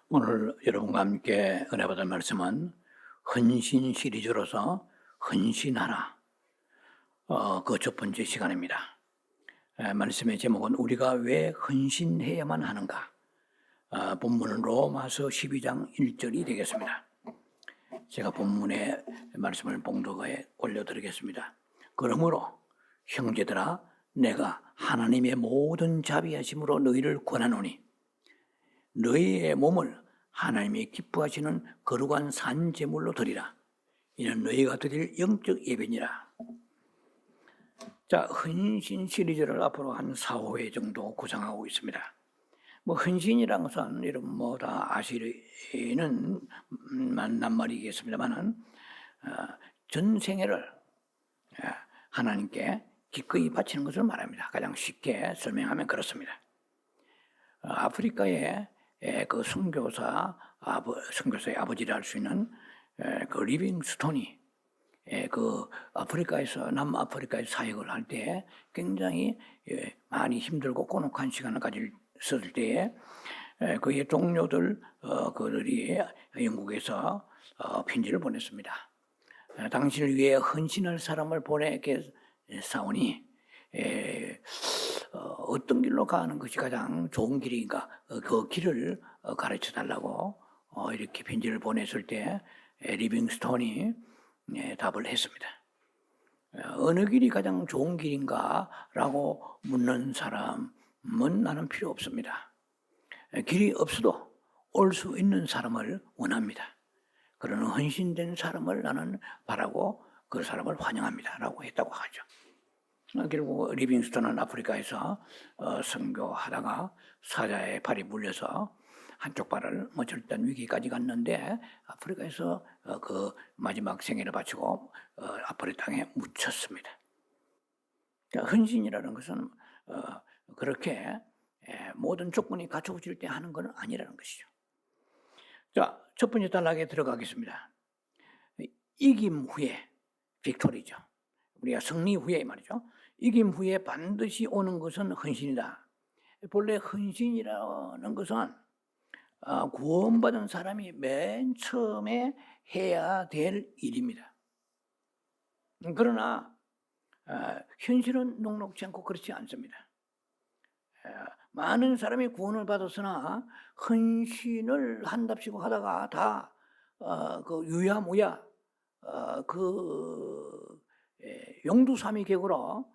오늘 여러분과 함께 은혜 받을 말씀은 헌신 시리즈로서 헌신하라. 그 첫 번째 시간입니다. 말씀의 제목은 우리가 왜 헌신해야만 하는가. 본문은 로마서 12장 1절이 되겠습니다. 제가 본문의 말씀을 봉독에 올려드리겠습니다. 그러므로 형제들아, 내가 하나님의 모든 자비하심으로 너희를 권하노니 너희의 몸을 하나님이 기뻐하시는 거룩한 산 제물로 드리라. 이는 너희가 드릴 영적 예배니라. 자, 헌신 시리즈를 앞으로 한 4, 5회 정도 구상하고 있습니다. 헌신이라는 것은 여러분 다 아시는 낱말이겠습니다만은 전생애를 하나님께 기꺼이 바치는 것을 말합니다. 가장 쉽게 설명하면 그렇습니다. 아프리카의 그 선교사의 아버지를 할 수 있는 그 리빙스톤이 그 아프리카에서 남아프리카에 사역을 할 때 굉장히 많이 힘들고 곤혹한 시간을 가졌을 때에 그의 동료들 그들이 영국에서 편지를 보냈습니다. 당신을 위해 헌신할 사람을 보내겠사오니 어떤 길로 가는 것이 가장 좋은 길인가, 그 길을 가르쳐 달라고 이렇게 편지를 보냈을 때 리빙스톤이 답을 했습니다. 어느 길이 가장 좋은 길인가 라고 묻는 사람은 나는 필요 없습니다. 길이 없어도 올 수 있는 사람을 원합니다. 그러는 헌신된 사람을 나는 바라고 그 사람을 환영합니다 라고 했다고 하죠. 결국 리빙스턴은 아프리카에서 선교하다가 사자의 발이 물려서 한쪽 발을 절단 위기까지 갔는데 아프리카에서 그 마지막 생애를 바치고 아프리카 땅에 묻혔습니다. 헌신이라는 것은 그렇게 모든 조건이 갖춰질 때 하는 건 아니라는 것이죠. 자, 첫 번째 단락에 들어가겠습니다. 이김 후에 빅토리죠. 우리가 승리 후에 말이죠. 이김 후에 반드시 오는 것은 헌신이다. 본래 헌신이라는 것은 구원받은 사람이 맨 처음에 해야 될 일입니다. 그러나 현실은 녹록지 않고 그렇지 않습니다. 많은 사람이 구원을 받았으나 헌신을 한답시고 하다가 다 그 유야무야 용두사미격으로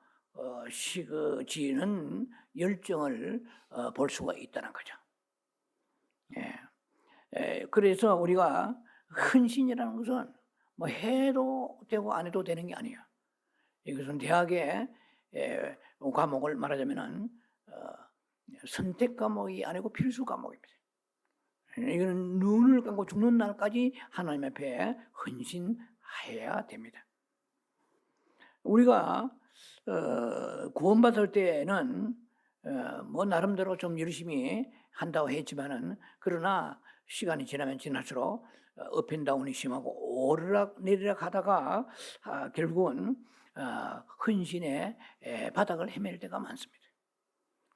식어지는 열정을 볼 수가 있다는 거죠. 그래서 우리가 헌신이라는 것은 해도 되고 안 해도 되는 게 아니에요. 이것은 대학의 과목을 말하자면은 선택 과목이 아니고 필수 과목입니다. 이거는 눈을 감고 죽는 날까지 하나님 앞에 헌신해야 됩니다. 우리가 구원받을 때는 나름대로 좀 열심히 한다고 했지만은 그러나 시간이 지나면 지날수록 업앤다운이 심하고 오르락내리락 하다가 결국은 헌신의 바닥을 헤맬 때가 많습니다.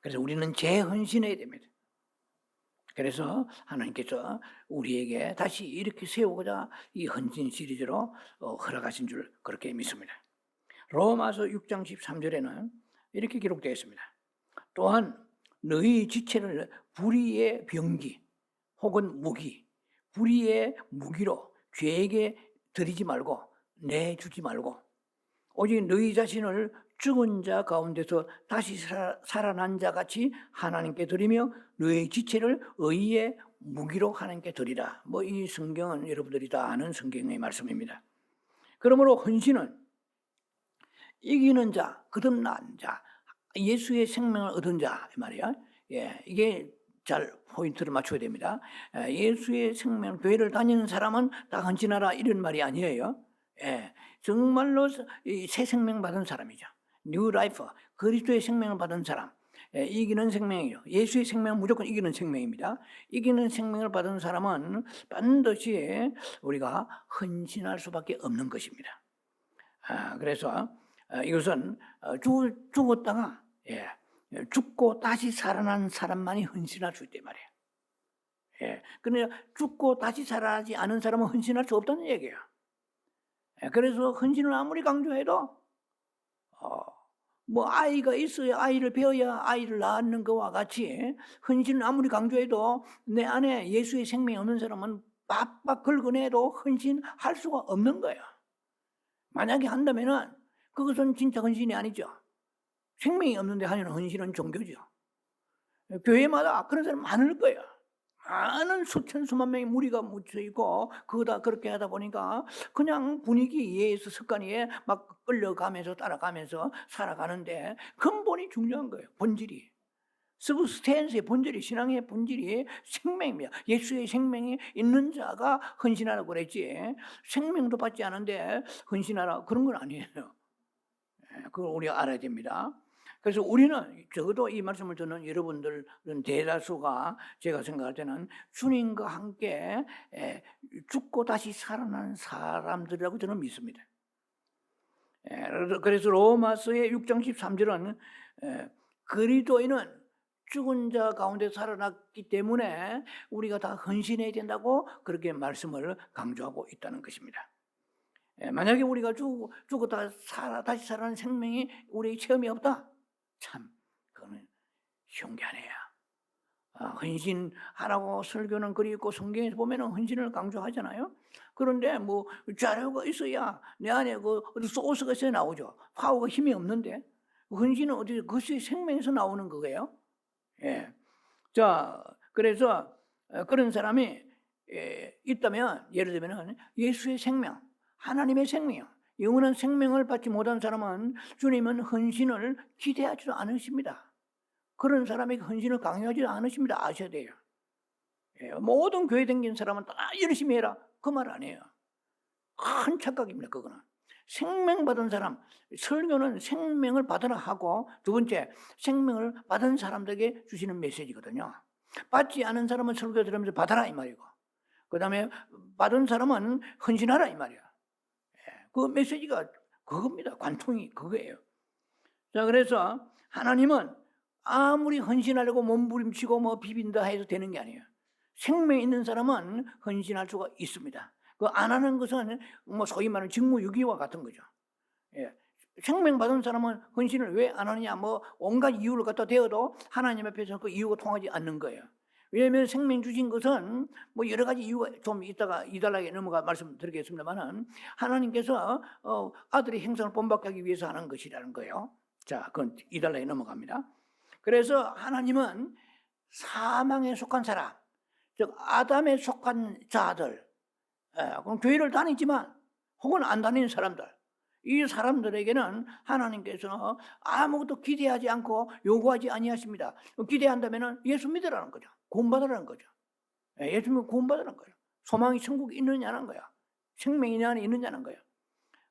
그래서 우리는 재헌신해야 됩니다. 그래서 하나님께서 우리에게 다시 이렇게 세우고자 이 헌신 시리즈로 허락하신 줄 그렇게 믿습니다. 로마서 6장 13절에는 이렇게 기록되어 있습니다. 또한 너희 지체를 불의의 병기 혹은 무기, 불의의 무기로 죄에게 드리지 말고 내주지 말고 오직 너희 자신을 죽은 자 가운데서 다시 살아난 자 같이 하나님께 드리며 너희 지체를 의의 무기로 하나님께 드리라. 이 성경은 여러분들이 다 아는 성경의 말씀입니다. 그러므로 헌신은 이기는 자, 거듭난 자, 예수의 생명을 얻은 자 말이야. 이게 잘 포인트를 맞춰야 됩니다. 예수의 생명, 교회를 다니는 사람은 다 헌신하라 이런 말이 아니에요. 정말로 새 생명 받은 사람이죠. 뉴 라이프, 그리스도의 생명을 받은 사람. 이기는 생명이요. 예수의 생명은 무조건 이기는 생명입니다. 이기는 생명을 받은 사람은 반드시 우리가 헌신할 수밖에 없는 것입니다. 그래서 이것은 죽었다가 죽고 다시 살아난 사람만이 헌신할 수 있단 말이에요. 예. 근데 죽고 다시 살아나지 않은 사람은 헌신할 수 없다는 얘기예요. 예. 그래서 헌신을 아무리 강조해도 뭐 아이가 있어야 아이를 배워야 아이를 낳는 것과 같이 헌신을 아무리 강조해도 내 안에 예수의 생명이 없는 사람은 빡빡 긁어내도 헌신할 수가 없는 거예요. 만약에 한다면은 그것은 진짜 헌신이 아니죠. 생명이 없는데 하는 헌신은 종교죠. 교회마다 그런 사람 많을 거예요. 많은 수천 수만 명의 무리가 묻혀 있고 그거다 그렇게 하다 보니까 그냥 분위기에 서 습관에 막 끌려가면서 따라가면서 살아가는데 근본이 중요한 거예요. 본질이. 서브스텐스의 본질이, 신앙의 본질이 생명입니다. 예수의 생명이 있는 자가 헌신하라고 그랬지 생명도 받지 않은데 헌신하라 그런 건 아니에요. 그걸 우리가 알아야 됩니다. 그래서 우리는 적어도 이 말씀을 듣는 여러분들은 대다수가 제가 생각할 때는 주님과 함께 죽고 다시 살아나는 사람들이라고 저는 믿습니다. 그래서 로마서의 6장 13절은 그리스도인은 죽은 자 가운데 살아났기 때문에 우리가 다 헌신해야 된다고 그렇게 말씀을 강조하고 있다는 것입니다. 만약에 우리가 죽고 다시 살아나는 생명이 우리의 체험이 없다? 참 그거는 쉬운 게 아니에요. 헌신하라고 설교는 그리 있고 성경에서 보면은 헌신을 강조하잖아요. 그런데 뭐 자료가 있어야 내 안에 그 소스가 있어야 나오죠. 파워가 힘이 없는데 헌신은 어디 그것이 생명에서 나오는 거예요. 예. 자 그래서 그런 사람이 있다면 예를 들면은 예수의 생명, 하나님의 생명, 영원한 생명을 받지 못한 사람은 주님은 헌신을 기대하지도 않으십니다. 그런 사람에게 헌신을 강요하지 않으십니다. 아셔야 돼요. 모든 교회 다니는 사람은 다 열심히 해라. 그 말 아니에요. 큰 착각입니다. 그거는. 생명 받은 사람, 설교는 생명을 받으라 하고 두 번째, 생명을 받은 사람들에게 주시는 메시지거든요. 받지 않은 사람은 설교 들으면서 받아라 이 말이고 그 다음에 받은 사람은 헌신하라 이 말이야. 그 메시지가 그겁니다. 관통이 그거예요. 자, 그래서 하나님은 아무리 헌신하려고 몸부림치고 뭐 비빈다 해서 되는 게 아니에요. 생명 있는 사람은 헌신할 수가 있습니다. 그 안 하는 것은 뭐 소위 말하는 직무유기와 같은 거죠. 예. 생명 받은 사람은 헌신을 왜 안 하느냐 뭐 온갖 이유를 갖다 대어도 하나님 앞에서 그 이유가 통하지 않는 거예요. 왜냐하면 생명 주신 것은 뭐 여러 가지 이유가 좀 이따가 이달락에 넘어가 말씀드리겠습니다만은 하나님께서 아들의 행성을 본받게 하기 위해서 하는 것이라는 거예요. 자, 그건 이달락에 넘어갑니다. 그래서 하나님은 사망에 속한 사람, 즉 아담에 속한 자들, 그럼 교회를 다니지만 혹은 안 다니는 사람들, 이 사람들에게는 하나님께서 아무것도 기대하지 않고 요구하지 아니하십니다. 기대한다면 예수 믿으라는 거죠. 구원받으라는 거죠. 예수 믿으면 구원받으라는 거예요. 소망이 천국에 있느냐는 거야. 생명이 내 안에 있느냐는 거예요.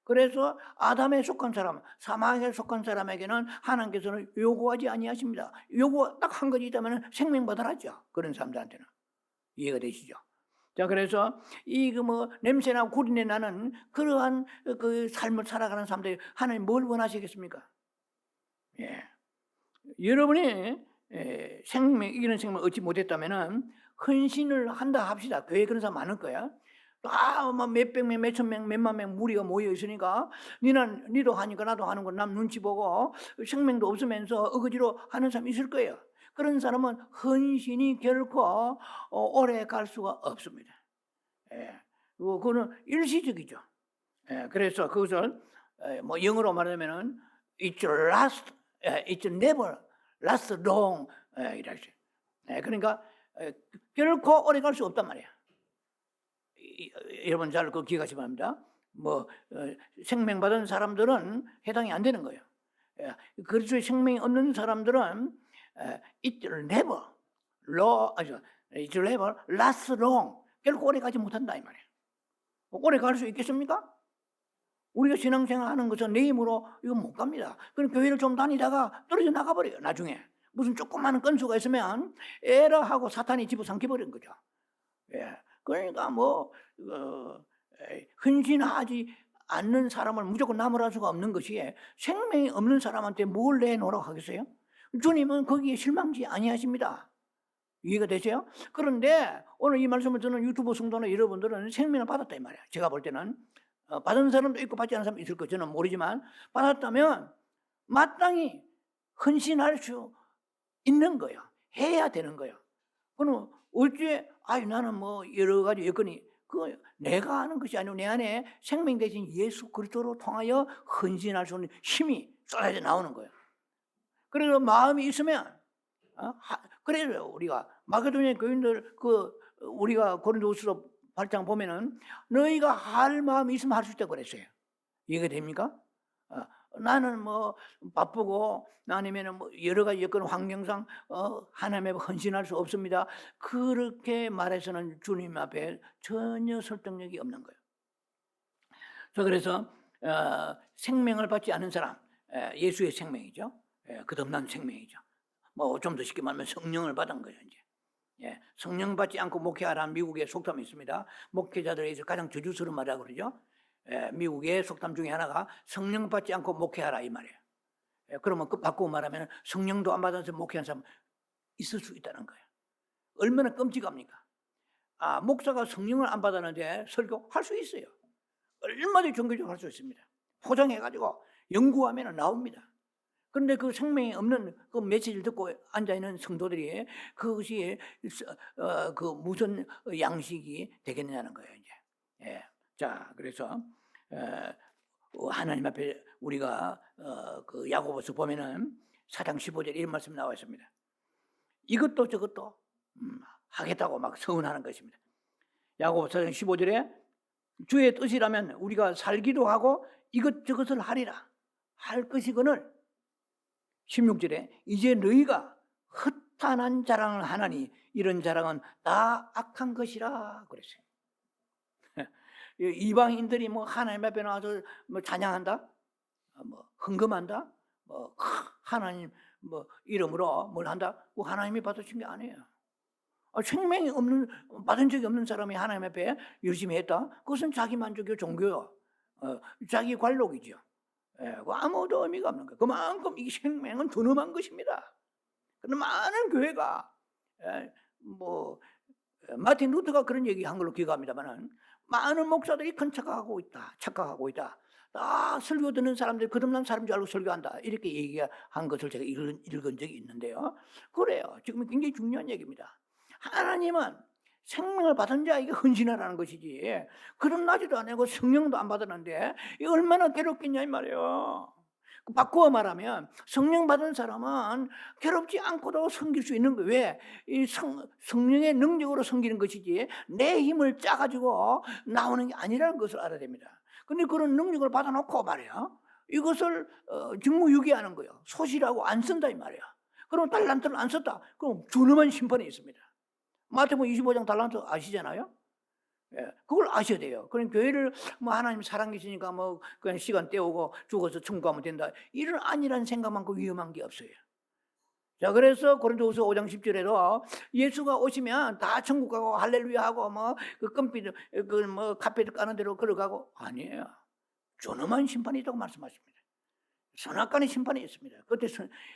그래서 아담에 속한 사람, 사망에 속한 사람에게는 하나님께서는 요구하지 아니하십니다. 요구 딱 한 가지 있다면 생명 받으라죠. 그런 사람들한테는. 이해가 되시죠? 자, 그래서 이 냄새나 구린내 나는 그러한 그 삶을 살아가는 사람들이 하나님 뭘 원하시겠습니까? 예. 여러분이 이런 생명을 얻지 못했다면은 헌신을 한다 합시다. 교회에 그런 사람 많을 거야. 몇백 명, 몇천 명, 몇만 명 무리가 모여 있으니까 니도 하니까 나도 하는 거 남 눈치 보고 생명도 없으면서 어거지로 하는 사람 있을 거예요. 그런 사람은 헌신이 결코 오래 갈 수가 없습니다. 그거는 일시적이죠. 그래서 그것을 뭐 영어로 말하면은 it's never last long 이렇게. 그러니까 결코 오래 갈 수 없단 말이야. 여러분 잘 그 기억하시기 바랍니다. 생명 받은 사람들은 해당이 안 되는 거예요. 그리스도의 생명이 없는 사람들은 it never last long 결코 오래 가지 못한다 이 말이에요. 오래 갈 수 있겠습니까? 우리가 신앙생활 하는 것은 내 힘으로 이거 못 갑니다. 그럼 교회를 좀 다니다가 떨어져 나가버려요. 나중에 무슨 조그마한 건수가 있으면 에라 하고 사탄이 집어삼켜버린 거죠. 그러니까 헌신하지 않는 사람을 무조건 나무랄 수가 없는 것이 생명이 없는 사람한테 뭘 내놓으라고 하겠어요? 주님은 거기에 실망지 아니하십니다. 이해가 되세요? 그런데 오늘 이 말씀을 듣는 유튜브 성도나 여러분들은 생명을 받았다 이 말이야. 제가 볼 때는 받은 사람도 있고 받지 않은 사람도 있을 거 저는 모르지만 받았다면 마땅히 헌신할 수 있는 거예요. 해야 되는 거예요. 그럼 어째 나는 뭐 여러 가지 여건이 그 내가 하는 것이 아니고 내 안에 생명 대신 예수 그리스도로 통하여 헌신할 수 있는 힘이 쏟아져 나오는 거예요. 그래서 마음이 있으면 그래요. 우리가 마게도냐 교인들 우리가 고린도후서 8장 보면은 너희가 할 마음이 있으면 할 수 있다고 그랬어요. 이해가 됩니까? 나는 뭐 바쁘고 아니면은 뭐 여러 가지 여건 환경상 하나님의 헌신할 수 없습니다. 그렇게 말해서는 주님 앞에 전혀 설득력이 없는 거예요. 그래서 생명을 받지 않은 사람, 예수의 생명이죠. 거듭난 생명이죠. 뭐 좀 더 쉽게 말하면 성령을 받은 거예요. 이제 성령 받지 않고 목회하라는 미국의 속담이 있습니다. 목회자들에서 가장 저주스러운 말이라고 그러죠. 미국의 속담 중에 하나가 성령 받지 않고 목회하라 이 말이에요. 그러면 그 바꾸고 말하면 성령도 안 받아서 목회한 사람 있을 수 있다는 거예요. 얼마나 끔찍합니까? 목사가 성령을 안 받았는데 설교할 수 있어요. 얼마든지 종교적으로 할 수 있습니다. 포장해가지고 연구하면 나옵니다. 그런데 그 생명이 없는 그 메시지를 듣고 앉아있는 성도들이 그것이 그 무슨 양식이 되겠느냐는 거예요. 이제. 자, 그래서 하나님 앞에 우리가 그 야고보서 보면은 4장 15절에 이런 말씀 나와 있습니다. 이것도 저것도 하겠다고 막 서운하는 것입니다. 야고보서 4장 15절에 주의 뜻이라면 우리가 살기도 하고 이것저것을 하리라 할 것이거늘 16절에 이제 너희가 허탄한 자랑을 하나니 이런 자랑은 다 악한 것이라 그랬어요. 이방인들이 뭐 하나님 앞에 나와서 뭐 찬양한다, 뭐 헌금한다, 뭐 하나님 뭐 이름으로 뭘 한다, 그 하나님이 받으신 게 아니에요. 생명이 없는 받은 적이 없는 사람이 하나님 앞에 열심히 했다. 그것은 자기 만족이요 종교요, 자기 관록이죠. 아무도 의미가 없는 거예요. 그만큼 이 생명은 두툼한 것입니다. 그런데 많은 교회가 뭐 마틴 루터가 그런 얘기한 걸로 기억합니다만은 많은 목사들이 큰 착각하고 있다. 다 설교 듣는 사람들이 거듭난 사람인 줄 알고 설교한다. 이렇게 얘기한 것을 제가 읽은 적이 있는데요. 그래요. 지금 굉장히 중요한 얘기입니다. 하나님은 생명을 받은 자에게 헌신하라는 것이지 거듭나지도 않고 성령도 안 받았는데 이 얼마나 괴롭겠냐 이 말이에요. 바꾸어 말하면 성령 받은 사람은 괴롭지 않고도 섬길 수 있는 거예요. 왜? 이 성령의 능력으로 섬기는 것이지 내 힘을 짜가지고 나오는 게 아니라는 것을 알아야 됩니다. 근데 그런 능력을 받아놓고 말이야 이것을 직무유기하는 거예요. 소실하고 안 쓴다 이 말이야. 그럼 달란트를 안 썼다. 그럼 준엄한 심판이 있습니다. 마태복음 25장 달란트 아시잖아요? 그걸 아셔야 돼요. 그럼 교회를 뭐 하나님 사랑이시니까 뭐 그냥 시간 때우고 죽어서 천국 가면 된다. 이런 아니란 생각만큼 위험한 게 없어요. 자, 그래서 고린도후서 5장 10절에도 예수가 오시면 다 천국 가고 할렐루야 하고 뭐 그 껌빛 뭐 카페트 까는 대로 걸어가고 아니에요. 존엄한 심판이 있다고 말씀하십니다. 선악간의 심판이 있습니다. 그때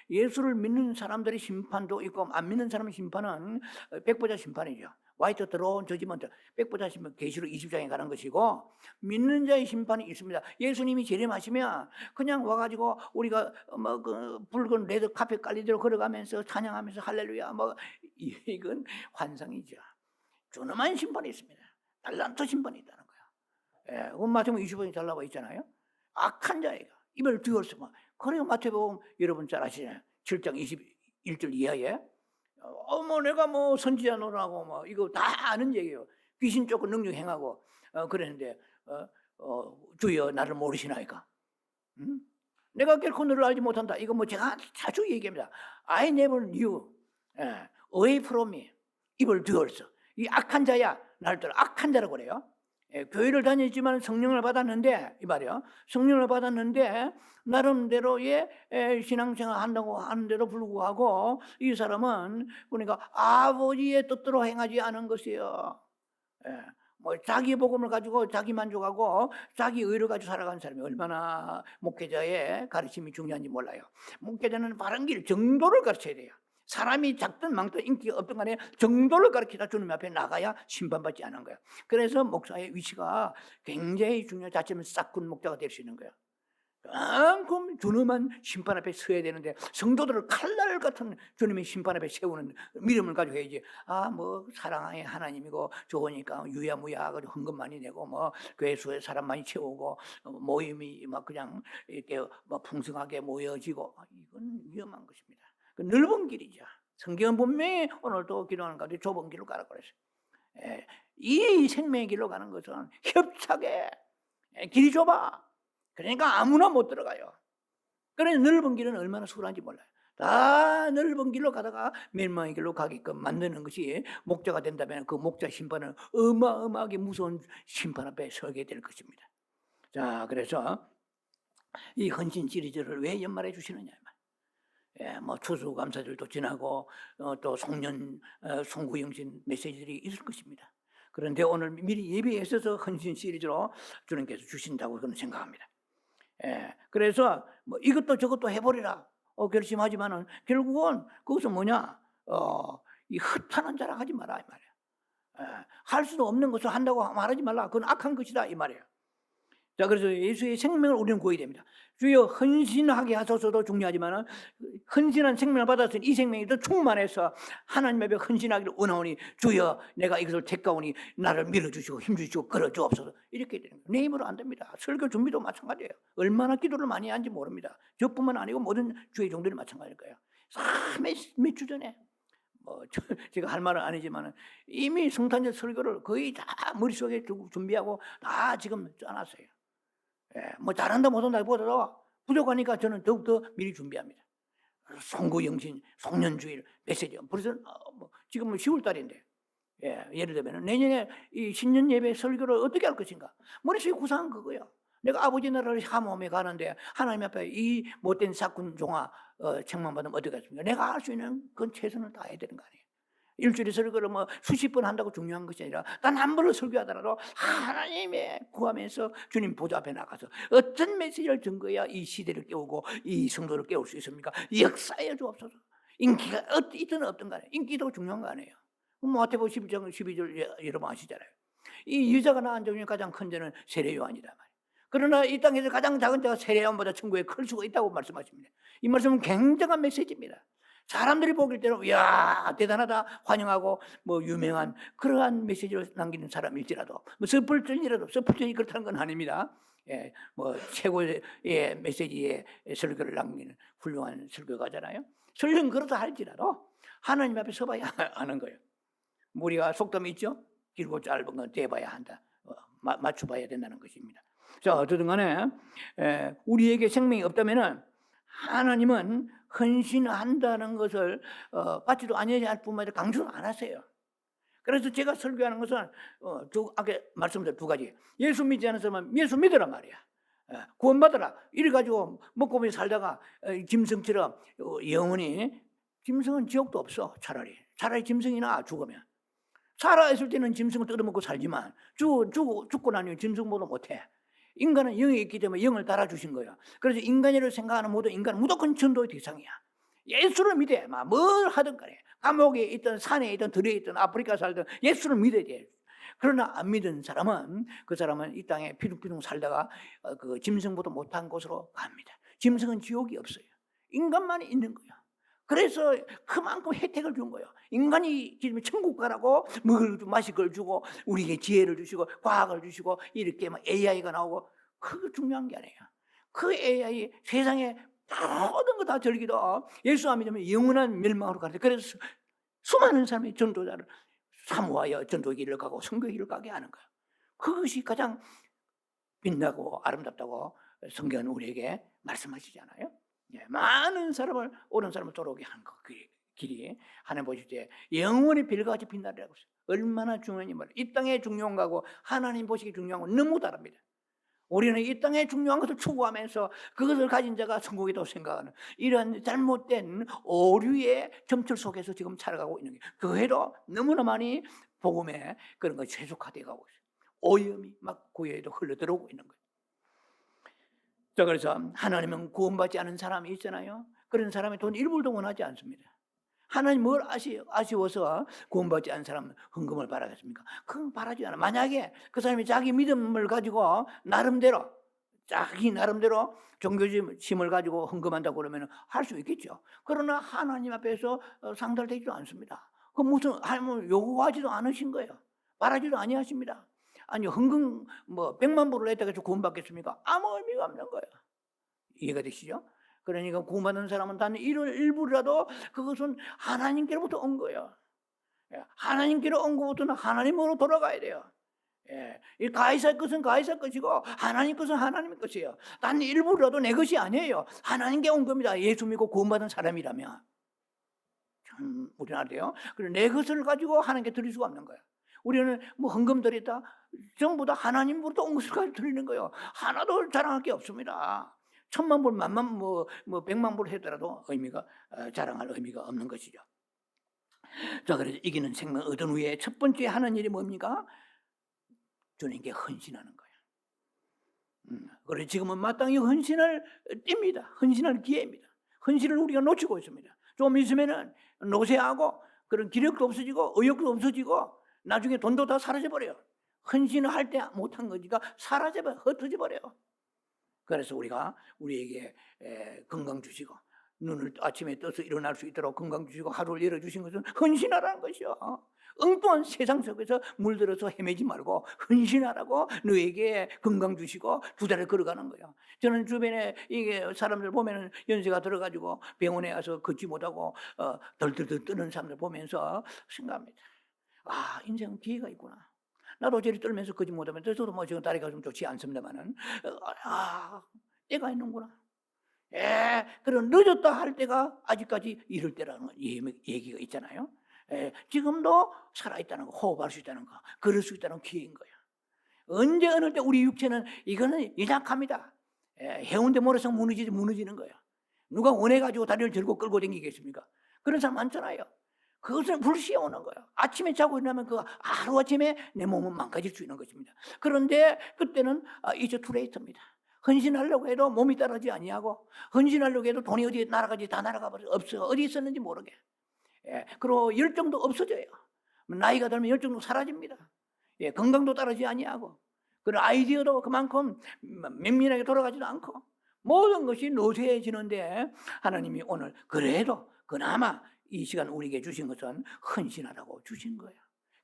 예수를 믿는 사람들의 심판도 있고 안 믿는 사람의 심판은 백보자 심판이죠. 화이트 드로운 저지먼트, 백보자 심판 계시록 20장에 가는 것이고 믿는 자의 심판이 있습니다. 예수님이 재림하시면 그냥 와가지고 우리가 뭐 그 붉은 레드 카펫 깔린 대로 걸어가면서 찬양하면서 할렐루야 뭐 이건 환상이죠. 존엄한 심판이 있습니다. 달란트 심판이 있다는 거예요. 마태복음 25장에 잘 나와 있잖아요. 악한 자애가 입을 띄웠어. 그래요. 마태복음 여러분 잘 아시잖아요. 7장 21절 이하에 내가 뭐 선지자 노라고 뭐 이거 다 아는 얘기예요. 귀신 쫓고 능력 행하고 그랬는데 주여 나를 모르시나이까? 내가 결코 너를 알지 못한다. 이거 뭐 제가 자주 얘기합니다. I never knew away from me. 입을 띄웠어. 이 악한 자야. 나를 떠나 악한 자라고 그래요. 교회를 다녔지만 성령을 받았는데 이 말이요. 성령을 받았는데 나름대로의 신앙생활 한다고 하는데도 불구하고 이 사람은 그러니까 아버지의 뜻대로 행하지 않은 것이에요. 뭐 자기 복음을 가지고 자기 만족하고 자기 의를 가지고 살아가는 사람이 얼마나 목회자의 가르침이 중요한지 몰라요. 목회자는 바른 길 정도를 가르쳐야 돼요. 사람이 작든 많든 인기가 없든 간에 정도를 가르치다 주님 앞에 나가야 심판받지 않은 거야. 그래서 목사의 위치가 굉장히 중요한 자칫하면 싹군 목자가 될 수 있는 거야. 그만큼 주님은 심판 앞에 서야 되는데 성도들을 칼날 같은 주님의 심판 앞에 세우는 믿음을 가지고 해야지. 뭐 사랑의 하나님이고 좋으니까 유야무야 가지고 헌금 많이 내고 뭐 교회수에 사람 많이 채우고 모임이 막 그냥 이렇게 막 풍성하게 모여지고 이건 위험한 것입니다. 그 넓은 길이죠. 성경은 분명히 오늘도 기도하는 가운데 좁은 길로 가라고 그랬어요. 이 생명의 길로 가는 것은 협착에 길이 좁아. 그러니까 아무나 못 들어가요. 그래서 넓은 길은 얼마나 수월한지 몰라요. 다 넓은 길로 가다가 멸망의 길로 가게끔 만드는 것이 목자가 된다면 그 목자 심판은 어마어마하게 무서운 심판 앞에 서게 될 것입니다. 자, 그래서 이 헌신 시리즈를 왜 연말에 주시느냐. 뭐 추수감사절도 지나고 또 송년 송구영신 메시지들이 있을 것입니다. 그런데 오늘 미리 예비에 있어서 헌신 시리즈로 주님께서 주신다고 저는 생각합니다. 그래서 뭐 이것도 저것도 해버리라 결심하지만은 결국은 그것은 뭐냐, 이 흩하는 자랑 하지 마라 이 말이야. 할 수도 없는 것을 한다고 말하지 말라. 그건 악한 것이다 이 말이에요. 자, 그래서 예수의 생명을 우리는 구해야 됩니다. 주여 헌신하게 하소서도 중요하지만은 헌신한 생명을 받았으니 이 생명이 더 충만해서 하나님 앞에 헌신하기를 원하오니 주여 내가 이것을 택하오니 나를 밀어주시고 힘주시고 끌어주옵소서. 이렇게 되는 거예요. 내 힘으로 안 됩니다. 설교 준비도 마찬가지예요. 얼마나 기도를 많이 하는지 모릅니다. 저뿐만 아니고 모든 주의 종들이 마찬가지일 거예요. 몇 주 전에 제가 할 말은 아니지만 이미 성탄절 설교를 거의 다 머릿속에 두고 준비하고 다 지금 짜놨어요. 뭐 잘한다 못한다 보다도 부족하니까 저는 더욱더 미리 준비합니다. 송구영신, 송년주일 메시지. 벌써 지금 10월 달인데 예를 들면 내년에 이 신년 예배 설교를 어떻게 할 것인가. 머릿속에 구상한 그거예요. 내가 아버지 나라를 사모함에 가는데 하나님 앞에 이 못된 사꾼 종아 책망받으면 어떡하겠습니까? 내가 할 수 있는 그건 최선을 다해야 되는 거 아니에요. 일주일에 설교를 뭐 수십 번 한다고 중요한 것이 아니라 단 한 번을 설교하더라도 하나님의 구하면서 주님 보좌 앞에 나가서 어떤 메시지를 증거해야 이 시대를 깨우고 이 성도를 깨울 수 있습니까? 역사해 주옵소서. 인기가 있든 없든 간에 인기도 중요한 거 아니에요. 마태복음 12장 12절 여러분 아시잖아요. 이 여자가 낳은 자 중에 가장 큰 자는 세례 요한이다 말이에요. 그러나 이 땅에서 가장 작은 자가 세례 요한보다 천국에 클 수가 있다고 말씀하십니다. 이 말씀은 굉장한 메시지입니다. 사람들이 보길 때는 이야 대단하다 환영하고 뭐 유명한 그러한 메시지를 남기는 사람일지라도 뭐 서플전이 그렇다는 건 아닙니다. 뭐 최고의 메시지의 설교를 남기는 훌륭한 설교가잖아요. 설령 그렇다 할지라도 하나님 앞에 서봐야 하는 거예요. 우리가 속담이 있죠. 길고 짧은 건 대봐야 한다. 맞춰봐야 된다는 것입니다. 자, 어쨌든 간에 우리에게 생명이 없다면은 하나님은 헌신한다는 것을 받지도 아니할 뿐만 아니라 강조를 안 하세요. 그래서 제가 설교하는 것은 아까 말씀드린 두 가지. 예수 믿지 않는 사람은 예수 믿으란 말이야. 구원받으라. 이래가지고 먹고 살다가 짐승처럼 영원히, 짐승은 지옥도 없어. 차라리 짐승이 나아 죽으면. 살아있을 때는 짐승을 뜯어먹고 살지만 죽고 나면 짐승보다 못해. 인간은 영이 있기 때문에 영을 따라주신 거예요. 그래서 인간이라고 생각하는 모든 인간은 무조건 전도의 대상이야. 예수를 믿어야 뭘 하든 간에 감옥에 있든 산에 있든 들에 있든 아프리카 살든 예수를 믿어야 돼. 그러나 안 믿은 사람은 그 사람은 이 땅에 피둥피둥 살다가 그 짐승보다 못한 곳으로 갑니다. 짐승은 지옥이 없어요. 인간만이 있는 거야. 그래서 그만큼 혜택을 준 거예요. 인간이 지금 천국 가라고 먹을 주고 마실 걸 주고 우리에게 지혜를 주시고 과학을 주시고 이렇게 막 AI가 나오고 그거 중요한 게 아니에요. 그 AI 세상에 모든 거 다 절기도 예수 안 믿으면 영원한 멸망으로 가는데 그래서 수많은 사람이 전도자를 사모하여 전도의 길을 가고 선교의 길을 가게 하는 거예요. 그것이 가장 빛나고 아름답다고 성경은 우리에게 말씀하시잖아요. 많은 사람을 옳은 사람을 돌아오게 하는 것, 그 길이 하나님 보실 때 영원히 별같이 빛나리라고 했어요. 얼마나 중요한지 말이에요. 이 땅에 중요한 거하고 하나님 보시기 중요한 건 너무 다릅니다. 우리는 이 땅에 중요한 것을 추구하면서 그것을 가진 자가 천국이라고 생각하는 이런 잘못된 오류의 점철 속에서 지금 살아가고 있는 게 그 해로 너무나 많이 복음에 그런 것이 최적화되어 가고 있어요. 오염이 막 교회에도 흘러들어오고 있는 거예요. 자, 그래서 하나님은 구원받지 않은 사람이 있잖아요. 그런 사람이 돈 1불도 원하지 않습니다. 하나님 뭘 아쉬워서 구원받지 않은 사람은 헌금을 바라겠습니까? 그건 바라지 않아. 만약에 그 사람이 자기 믿음을 가지고 자기 나름대로 종교심을 가지고 헌금한다고 그러면 할 수 있겠죠. 그러나 하나님 앞에서 상달되지도 않습니다. 그 무슨 하나님은 요구하지도 않으신 거예요. 바라지도 아니하십니다. 아니 헌금 뭐 100만 불을 냈다고 해서 구원받겠습니까? 아무 의미가 없는 거예요. 이해가 되시죠? 그러니까 구원받는 사람은 단 일부라도 그것은 하나님께로부터 온 거예요. 하나님께로 온 것부터는 하나님으로 돌아가야 돼요. 이 가이사 것은 가이사 것이고 하나님 것은 하나님의 것이에요. 단 일부라도 내 것이 아니에요. 하나님께 온 겁니다. 예수 믿고 구원받은 사람이라면. 참 우리는 알아요. 그리고 내 것을 가지고 하나님께 드릴 수가 없는 거예요. 우리는 뭐 헌금 드렸다 전부 다 하나님으로부터 온 것을 가지고 드리는 거예요. 하나도 자랑할 게 없습니다. 1000만 불, 만만 뭐 100만 불 했더라도 자랑할 의미가 없는 것이죠. 자, 그래서 이기는 생명 얻은 후에 첫 번째 하는 일이 뭡니까? 주님께 헌신하는 거예요. 그래서 지금은 마땅히 헌신할 때입니다. 헌신할 기회입니다. 헌신을 우리가 놓치고 있습니다. 좀 있으면은 노쇠하고 그런 기력도 없어지고 의욕도 없어지고 나중에 돈도 다 사라져 버려요. 헌신을 할 때 못한 거니까 흩어져 버려요. 그래서 우리에게 건강 주시고 눈을 아침에 떠서 일어날 수 있도록 건강 주시고 하루를 열어주신 것은 헌신하라는 것이요. 엉뚱한 세상 속에서 물들어서 헤매지 말고 헌신하라고 너에게 건강 주시고 두 달을 걸어가는 거예요. 저는 주변에 이게 사람들 보면은 연세가 들어가지고 병원에 가서 걷지 못하고 덜덜덜 뜨는 사람들 보면서 생각합니다. 아, 인생은 기회가 있구나. 나도 저리 떨면서 걷지 못하면 저도 뭐 지금 다리가 좀 좋지 않습니다만은 때가 있는구나. 그럼 늦었다 할 때가 아직까지 이럴 때라는 얘기가 있잖아요. 지금도 살아있다는 거, 호흡할 수 있다는 거, 걸을 수 있다는 기회인 거예요. 언제 어느 때 우리 육체는 이거는 연약합니다. 해운대 모래성 무너지는 거예요. 누가 원해가지고 다리를 들고 끌고 다니겠습니까? 그런 사람 많잖아요. 그것은 불시에 오는 거예요. 아침에 자고 일어나면 그 하루아침에 내 몸은 망가질 수 있는 것입니다. 그런데 그때는 이제 투레이터입니다. 헌신하려고 해도 몸이 따르지 아니하고 헌신하려고 해도 돈이 어디에 날아가지 다 날아가 버려요. 없어. 어디 있었는지 모르게. 그리고 열정도 없어져요. 나이가 들면 열정도 사라집니다. 건강도 따르지 아니하고 그런 아이디어도 그만큼 면밀하게 돌아가지도 않고 모든 것이 노쇠해지는데 하나님이 오늘 그래도 그나마 이 시간 우리에게 주신 것은 헌신하라고 주신 거예요.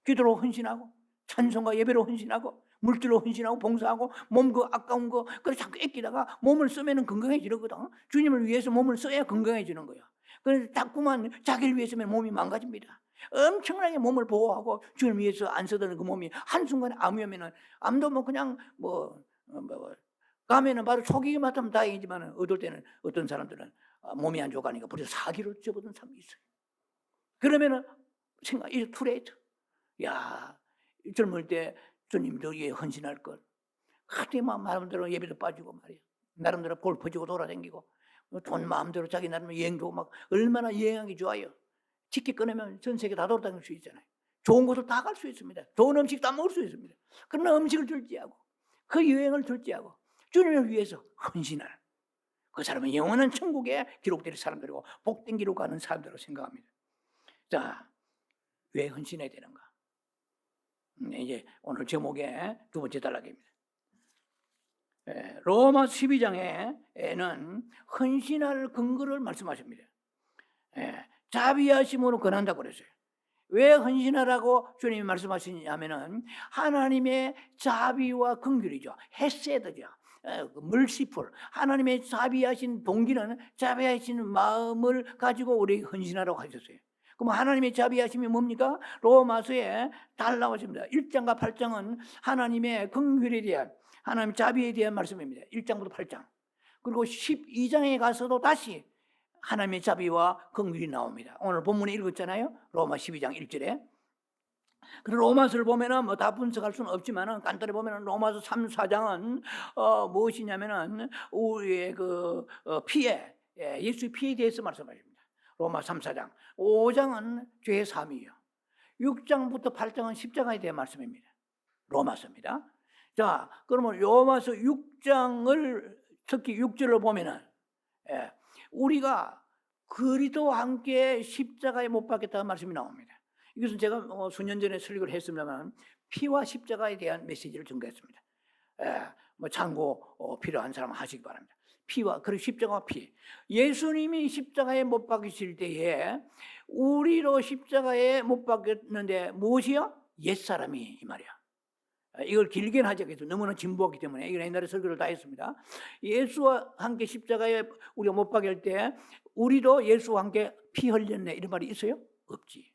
기도로 헌신하고 찬송과 예배로 헌신하고 물질로 헌신하고 봉사하고 몸 그 아까운 거 그래 자꾸 아끼다가 몸을 쓰면은 건강해지거든. 주님을 위해서 몸을 써야 건강해지는 거야. 그래서 자꾸만 자기를 위해서 쓰면 몸이 망가집니다. 엄청나게 몸을 보호하고 주님을 위해서 안 쓰던 그 몸이 한순간에 암이면은 암도 뭐 그냥 가면은 바로 초기에 맞으면 다행이지만 어떨 때는 어떤 사람들은 몸이 안 좋아하니까 벌써 사기로 접어든 사람이 있어요. 그러면은 이제 투레이트. 야, 젊을 때 주님도 위해 헌신할 걸. 그때 마음대로 예배도 빠지고 말이야. 나름대로 골프지고 돌아다니고 돈 마음대로 자기 나름대로 여행도 막 얼마나 여행하기 좋아요. 티켓 끊으면 전 세계 다 돌아다닐 수 있잖아요. 좋은 곳을 다 갈 수 있습니다. 좋은 음식 다 먹을 수 있습니다. 그러나 음식을 절제하고 그 여행을 절제하고 주님을 위해서 헌신할 그 사람은 영원한 천국에 기록될 사람들이고 복된 길로 가는 사람들로 생각합니다. 자, 왜 헌신해야 되는가? 이제 오늘 제목의 두 번째 단락입니다. 로마 12장에는 헌신할 근거를 말씀하십니다. 자비하심으로 권한다고 그랬어요. 왜 헌신하라고 주님이 말씀하시냐면은 하나님의 자비와 긍휼이죠. 헤세드죠. 멀시풀. 하나님의 자비하신 동기는 자비하신 마음을 가지고 우리에게 헌신하라고 하셨어요. 그럼 하나님의 자비하심이 뭡니까? 로마서에 잘 나오십니다. 1장과 8장은 하나님의 긍휼에 대한 하나님의 자비에 대한 말씀입니다. 1장부터 8장. 그리고 12장에 가서도 다시 하나님의 자비와 긍휼이 나옵니다. 오늘 본문에 읽었잖아요. 로마 12장 1절에. 그 로마서를 보면은 뭐 다 분석할 수는 없지만은 간단히 보면은 로마서 3, 4장은 무엇이냐면은 우리의 그 피해, 예수의 피해에 대해서 말씀하십니다. 로마 3, 4장. 5장은 죄의 사함이에요. 6장부터 8장은 십자가에 대한 말씀입니다. 로마서입니다. 자, 그러면 로마서 6장을 특히 6절로 보면은 우리가 그리스도와 함께 십자가에 못 박혔다는 말씀이 나옵니다. 이것은 제가 수년 전에 설교를 했습니다만 피와 십자가에 대한 메시지를 전개했습니다. 뭐 참고 필요한 사람 하시기 바랍니다. 피와 그리고 십자가와 피. 예수님이 십자가에 못 박히실 때에 우리로 십자가에 못 박혔는데 무엇이요? 옛사람이 이 말이야. 이걸 길게는 하지 않겠죠. 너무나 진부하기 때문에 이걸 옛날에 설교를 다 했습니다. 예수와 함께 십자가에 우리가 못 박힐 때 우리도 예수와 함께 피 흘렸네 이런 말이 있어요? 없지.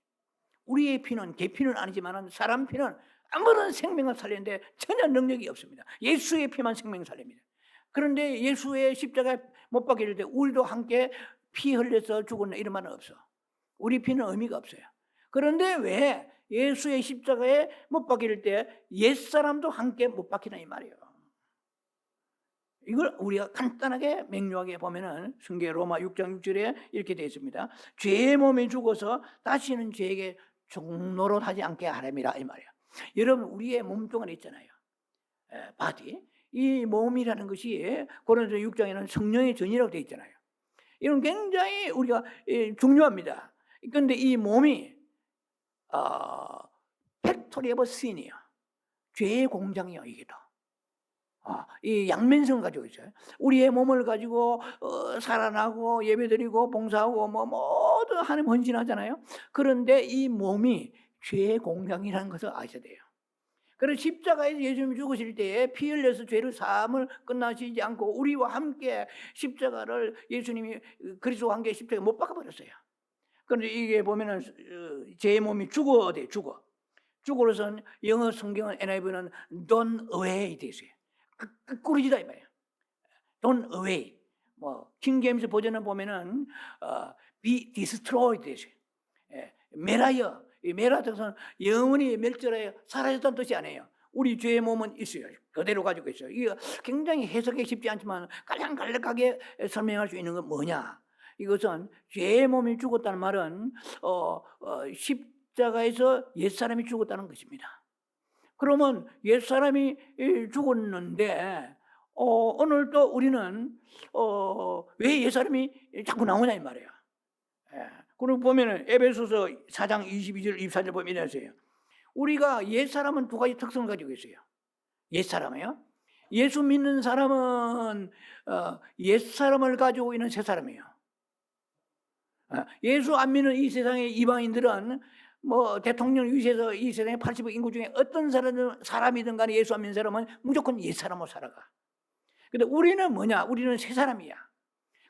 우리의 피는 개피는 아니지만 사람 피는 아무런 생명을 살리는데 전혀 능력이 없습니다. 예수의 피만 생명을 살립니다. 그런데 예수의 십자가에 못 박힐 때 우리도 함께 피 흘려서 죽었네 이런 말은 없어. 우리 피는 의미가 없어요. 그런데 왜 예수의 십자가에 못 박힐 때 옛사람도 함께 못 박히나 이 말이에요. 이걸 우리가 간단하게 명료하게 보면은 성경 로마 6장 6절에 이렇게 되어 있습니다. 죄의 몸에 죽어서 다시는 죄에게 종노릇하지 않게 하렴이라 이 말이에요. 여러분 우리의 몸뚱아리 있잖아요. 바디. 이 몸이라는 것이 고린도서 6장에는 성령의 전이라고 되어 있잖아요. 이건 굉장히 우리가 중요합니다. 그런데 이 몸이 팩토리 오브 신이에요. 죄의 공장이요 이게 더. 이 양면성을 가지고 있어요. 우리의 몸을 가지고 살아나고 예배드리고 봉사하고 뭐 모두 하나님 헌신하잖아요. 그런데 이 몸이 죄의 공장이라는 것을 아셔야 돼요. 그래서 십자가에서 예수님이 죽으실 때에 피 흘려서 죄를 사함을 끝나시지 않고 우리와 함께 십자가를 예수님이 그리스도와 함께 십자가에 못 박아버렸어요. 그런데 이게 보면은 제 몸이 죽어 돼 죽어. 죽어로선 영어 성경은 NIV는 done away 돼 있어요. 끄꾸러지다 이 말이에요. done away. 뭐 킹제임스 버전을 보면은 be destroyed 돼 있어요. 메라여. 이 메라뜻은 영원히 멸절하여 사라졌다는 뜻이 아니에요. 우리 죄의 몸은 있어요. 그대로 가지고 있어요. 이거 굉장히 해석이 쉽지 않지만 가장 간략하게 설명할 수 있는 건 뭐냐? 이것은 죄의 몸이 죽었다는 말은 십자가에서 옛사람이 죽었다는 것입니다. 그러면 옛사람이 죽었는데 오늘 또 우리는 왜 옛사람이 자꾸 나오냐 이 말이에요. 그리고 보면은 에베소서 4장 22절 24절 보면 이러세요. 우리가 옛사람은 두 가지 특성을 가지고 있어요. 옛사람이요. 예수 믿는 사람은 옛사람을 가지고 있는 새사람이에요. 예수 안 믿는 이 세상의 이방인들은 뭐 대통령 위세에서 이 세상의 80억 인구 중에 어떤 사람이든 간에 예수 안 믿는 사람은 무조건 옛사람으로 살아가. 근데 우리는 뭐냐? 우리는 새사람이야.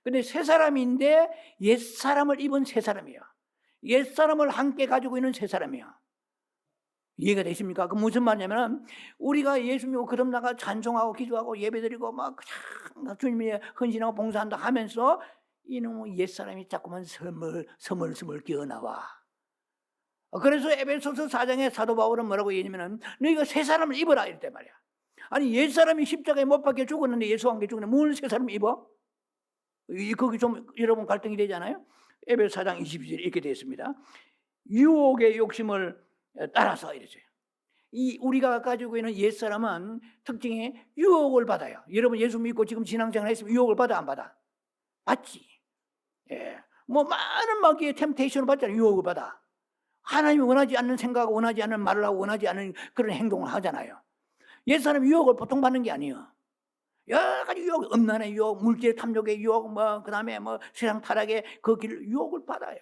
근데 새사람인데 옛사람을 입은 새사람이에요. 옛사람을 함께 가지고 있는 새사람이에요. 이해가 되십니까? 그 무슨 말이냐면 우리가 예수 믿고 거듭 나가 찬송하고 기도하고 예배드리고 막 주님이 헌신하고 봉사한다 하면서 이놈의 옛사람이 자꾸만 스멀스멀 기어나와. 그래서 에베소서 4장에 사도 바울은 뭐라고 얘기하냐면 너희가 새사람을 입어라 이랬단 말이야. 아니 옛사람이 십자가에 못 박혀 죽었는데 예수와 함께 죽었는데 뭘 새사람을 입어? 거기 좀 여러분 갈등이 되잖아요. 에베소 4장 22절 이렇게 되어 있습니다. 유혹의 욕심을 따라서 이러죠. 이 우리가 가지고 있는 옛사람은 특징이 유혹을 받아요. 여러분 예수 믿고 지금 신앙생활 했으면 유혹을 받아 안 받아? 받지. 예. 뭐 많은 마귀의 템테이션을 받잖아요. 유혹을 받아. 하나님이 원하지 않는 생각하고 원하지 않는 말을 하고 원하지 않는 그런 행동을 하잖아요. 옛사람이 유혹을 보통 받는 게 아니에요. 여러 가지 유혹, 음란의 유혹, 물질 탐욕의 유혹, 그다음에 세상 타락의 그 길 유혹을 받아요.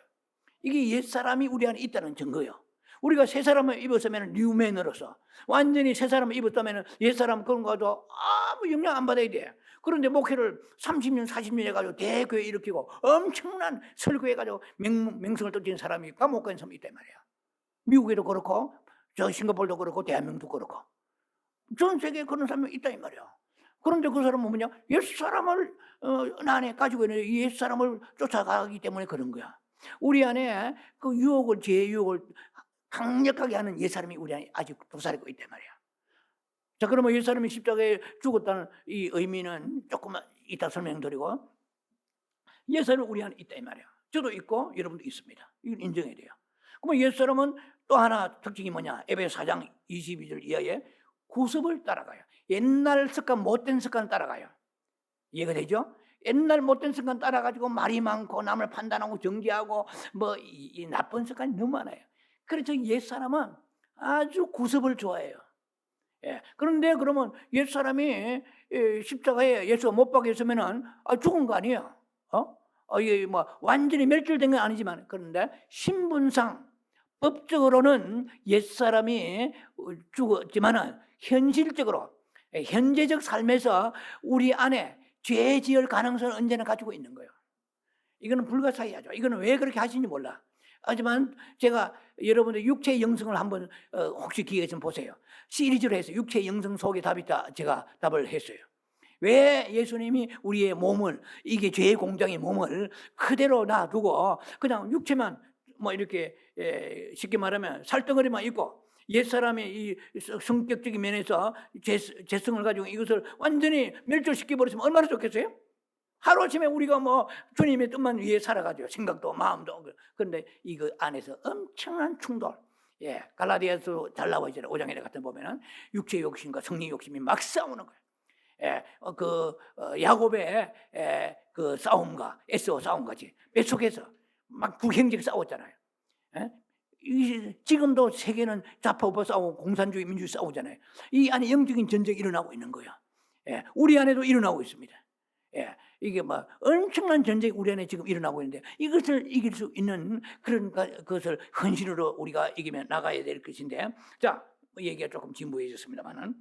이게 옛사람이 우리 안에 있다는 증거예요. 우리가 새 사람을 입었으면 뉴맨으로서 완전히 새 사람을 입었다면 옛사람 그런 거 가지고 아무 영향 안 받아야 돼. 그런데 목회를 30년, 40년 해가지고 대교회 일으키고 엄청난 설교해가지고 명성을 떨치는 사람이 감옥 간 사람이 있단 말이야. 미국에도 그렇고 저 싱가포르도 그렇고 대한민국도 그렇고 전 세계에 그런 사람이 있다 이 말이야. 그런데 그 사람은 뭐냐? 옛사람을 안에 가지고 있는 옛사람을 쫓아가기 때문에 그런 거야. 우리 안에 그 유혹을, 죄의 유혹을 강력하게 하는 옛사람이 우리 안에 아직 도사리고 있단 말이야. 자, 그러면 옛사람이 십자가에 죽었다는 이 의미는 조금만 이따 설명드리고 옛사람은 우리 안에 있다 이 말이야. 저도 있고 여러분도 있습니다. 이건 인정해야 돼요. 그러면 옛사람은 또 하나 특징이 뭐냐? 에베소 4장 22절 이하에 구습을 따라가요. 옛날 습관, 못된 습관을 따라가요. 이해가 되죠? 옛날 못된 습관 따라가지고 말이 많고 남을 판단하고 정죄하고 뭐 이 나쁜 습관이 너무 많아요. 그래서 옛사람은 아주 구습을 좋아해요. 예. 그런데 그러면 옛사람이 십자가에 예수가 못 박혔으면은 죽은 거 아니에요. 이게 뭐 완전히 멸절된 건 아니지만, 그런데 신분상 법적으로는 옛사람이 죽었지만은 현실적으로 현재적 삶에서 우리 안에 죄 지을 가능성을 언제나 가지고 있는 거예요. 이거는 불가사의하죠. 이거는 왜 그렇게 하시는지 몰라. 하지만 제가 여러분들 육체의 영성을 한번 혹시 기회가 있으면 보세요. 시리즈로 해서 육체의 영성 속에 답이 있다, 제가 답을 했어요. 왜 예수님이 우리의 몸을, 이게 죄의 공장의 몸을 그대로 놔두고 그냥 육체만 뭐 이렇게 쉽게 말하면 살덩어리만 있고 옛사람의 이 성격적인 면에서 죄성을 가지고 이것을 완전히 멸절시켜 버렸으면 얼마나 좋겠어요? 하루아침에 우리가 뭐 주님의 뜻만 위해 살아가죠. 생각도 마음도. 그런데 이거 안에서 엄청난 충돌. 갈라디아서 잘 나와 있잖아요. 5장에 같은 보면은 육체 욕심과 성령 욕심이 막 싸우는 거예요. 야곱의 그 싸움과 에스오 싸움 같이 뱃속에서 막 두 형제가 싸웠잖아요. 지금도 세계는 좌파 우파 싸우고 공산주의 민주주의 싸우잖아요. 이 안에 영적인 전쟁이 일어나고 있는 거예요. 우리 안에도 일어나고 있습니다. 이게 뭐 엄청난 전쟁이 우리 안에 지금 일어나고 있는데 이것을 이길 수 있는 그런 것을 헌신으로 우리가 이기며 나가야 될 것인데, 자, 얘기가 조금 진부해졌습니다만은,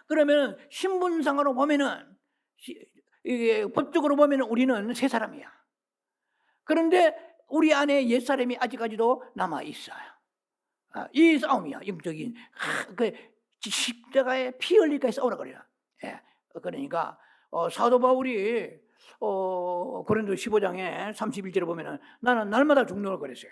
그러면 신분상으로 보면은 이게 법적으로 보면은 우리는 새 사람이야. 그런데 우리 안에 옛 사람이 아직까지도 남아 있어요. 이 싸움이야. 영적인 그 십자가에 피 흘릴까지 싸우라 그래요. 그러니까 사도 바울이 고린도 15장에 31절에 보면은 나는 날마다 죽는 걸 그랬어요.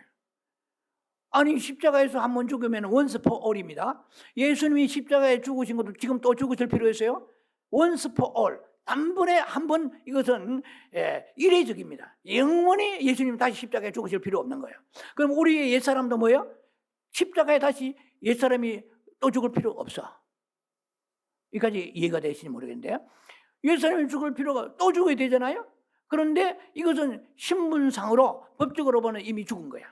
아니, 십자가에서 한 번 죽으면 once for all입니다. 예수님이 십자가에 죽으신 것도 지금 또 죽으실 필요 있어요? once for all. 단번에 한 번, 이것은 일회적입니다. 영원히 예수님 다시 십자가에 죽으실 필요 없는 거예요. 그럼 우리의 옛사람도 뭐예요? 십자가에 다시 옛사람이 또 죽을 필요 없어. 여기까지 이해가 되시는지 모르겠는데요. 옛사람이 죽을 필요가, 또 죽어야 되잖아요. 그런데 이것은 신분상으로 법적으로 보면 이미 죽은 거야.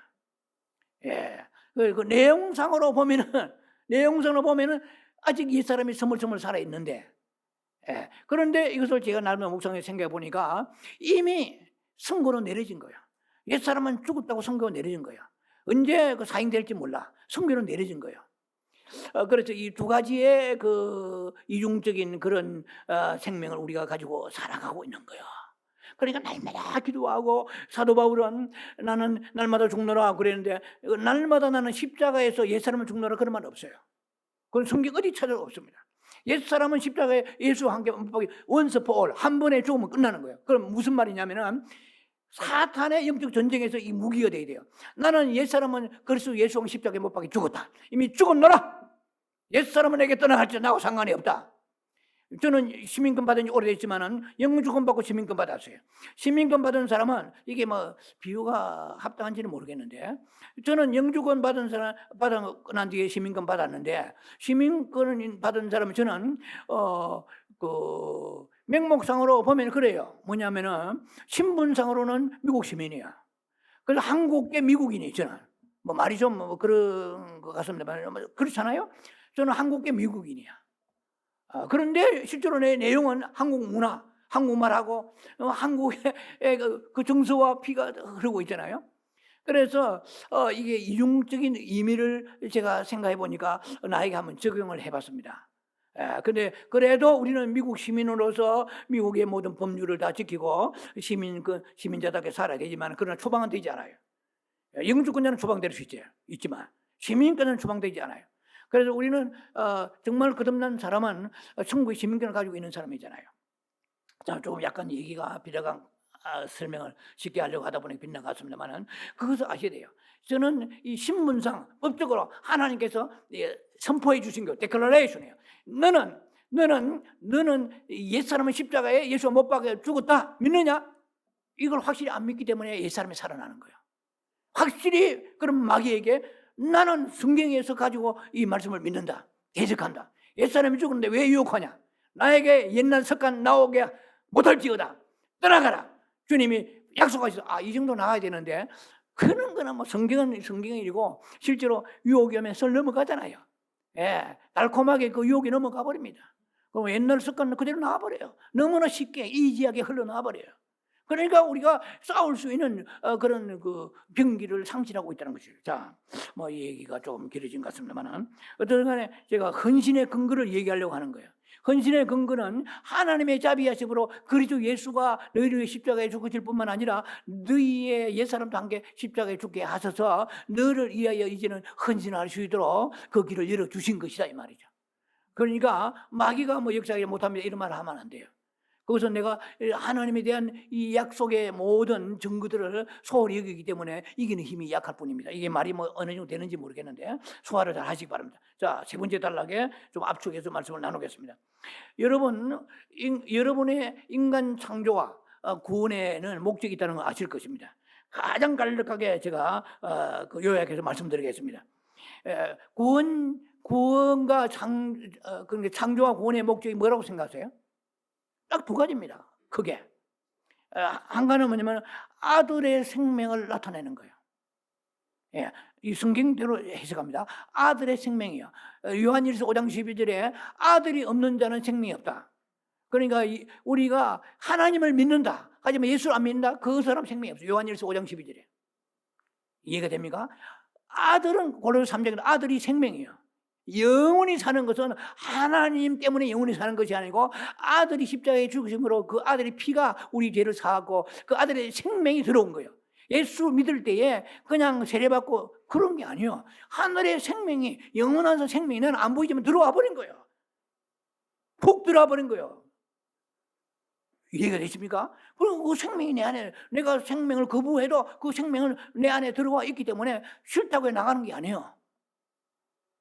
그 내용상으로 보면은 아직 옛사람이 스물스물 살아 있는데, 그런데 이것을 제가 나름의 묵상에 생각해 보니까 이미 선고로 내려진 거야. 옛사람은 죽었다고 선고가 내려진 거야. 언제 그 사형될지 몰라. 선고로 내려진 거야. 그래서 이 두 가지의 그 이중적인 그런 생명을 우리가 가지고 살아가고 있는 거야. 그러니까 날마다 기도하고, 사도 바울은 나는 날마다 죽노라 그랬는데, 날마다 나는 십자가에서 옛사람을 죽노라 그런 말 없어요. 그건 성경 어디 찾아도 없습니다. 옛사람은 십자가에 예수와 함께 once for all, 한 번에 죽으면 끝나는 거예요. 그럼 무슨 말이냐면은 사탄의 영적 전쟁에서 이 무기가 돼야 돼요. 나는 옛사람은 그리스도 예수와 십자가에 못 박혀 죽었다. 이미 죽었노라. 옛사람은 내게 떠나갈지 나하고 상관이 없다. 저는 시민권 받은 지 오래됐지만은 영주권 받고 시민권 받았어요. 시민권 받은 사람은 이게 뭐 비유가 합당한지는 모르겠는데, 저는 영주권 받은 사람 받은 난 뒤에 시민권 받았는데, 시민권 받은 사람은 저는 그 명목상으로 보면 그래요. 뭐냐면은 신분상으로는 미국 시민이야. 그래서 한국계 미국인이 저는 뭐 말이 좀 뭐 그런 것 같습니다만 그렇잖아요. 저는 한국계 미국인이야. 그런데 실제로 내 내용은 한국 문화, 한국말하고 한국의 그 정서와 피가 흐르고 있잖아요. 그래서 이게 이중적인 의미를 제가 생각해 보니까 나에게 한번 적용을 해봤습니다. 근데 그래도 우리는 미국 시민으로서 미국의 모든 법률을 다 지키고 시민자답게 살아야 되지만, 그러나 추방은 되지 않아요. 영주권자는 추방될 수 있지만 시민권은 추방되지 않아요. 그래서 우리는 정말 거듭난 사람은 천국의 시민권을 가지고 있는 사람이잖아요. 자, 조금 약간 얘기가 빗나간 설명을 쉽게 하려고 하다 보니 빗나갔습니다만은, 그것을 아셔야 돼요. 저는 이 신분상 법적으로 하나님께서 선포해 주신 거, 데클러레이션이에요. 너는 옛사람은 십자가에 예수가 못 박혀 죽었다 믿느냐? 이걸 확실히 안 믿기 때문에 옛사람이 살아나는 거예요. 확실히 그런 마귀에게 나는 성경에서 가지고 이 말씀을 믿는다, 해석한다. 옛사람이 죽었는데 왜 유혹하냐? 나에게 옛날 습관 나오게 못할지어다. 떠나가라. 주님이 약속하셔서 이 정도 나가야 되는데 그런 거는 뭐 성경은 성경이고 실제로 유혹이 오면 설 넘어가잖아요. 예, 달콤하게 그 유혹이 넘어가 버립니다. 그럼 옛날 습관은 그대로 나와버려요. 너무나 쉽게 이지하게 흘러나와 버려요. 그러니까 우리가 싸울 수 있는 그런 그 병기를 상실하고 있다는 것이죠. 자, 뭐 이 얘기가 좀 길어진 것 같습니다만은 어떤 간에 제가 헌신의 근거를 얘기하려고 하는 거예요. 헌신의 근거는 하나님의 자비하심으로 그리스도 예수가 너희를 위해 십자가에 죽으실 뿐만 아니라 너희의 옛사람도 함께 십자가에 죽게 하셔서 너를 위하여 이제는 헌신할 수 있도록 그 길을 열어주신 것이다 이 말이죠. 그러니까 마귀가 뭐 역사하지 못합니다 이런 말을 하면 안 돼요. 거기서 내가 하나님에 대한 이 약속의 모든 증거들을 소홀히 여기기 때문에 이기는 힘이 약할 뿐입니다. 이게 말이 뭐 어느 정도 되는지 모르겠는데 소화를 잘 하시기 바랍니다. 자, 세 번째 단락에 좀 압축해서 말씀을 나누겠습니다. 여러분의 인간 창조와 구원에는 목적이 있다는 걸 아실 것입니다. 가장 간략하게 제가 요약해서 말씀드리겠습니다. 구원과 창조와 구원의 목적이 뭐라고 생각하세요? 딱 두 가지입니다. 크게. 한 가지는 뭐냐면 아들의 생명을 나타내는 거예요. 예, 이 성경대로 해석합니다. 아들의 생명이요. 요한일서 5장 12절에 아들이 없는 자는 생명이 없다. 그러니까 우리가 하나님을 믿는다. 하지만 예수를 안 믿는다. 그 사람 생명이 없어요. 요한일서 5장 12절에. 이해가 됩니까? 아들은 고린도서 3장에 아들이 생명이에요. 영원히 사는 것은 하나님 때문에 영원히 사는 것이 아니고 아들이 십자가에 죽으심으로 그 아들의 피가 우리 죄를 사하고 그 아들의 생명이 들어온 거예요. 예수 믿을 때에 그냥 세례받고 그런 게 아니에요. 하늘의 생명이 영원한 생명이 나는 안 보이지만 들어와 버린 거예요. 푹 들어와 버린 거예요. 이해가 되십니까? 그리고 그 생명이 내 안에, 내가 생명을 거부해도 그 생명은 내 안에 들어와 있기 때문에 싫다고 해 나가는 게 아니에요.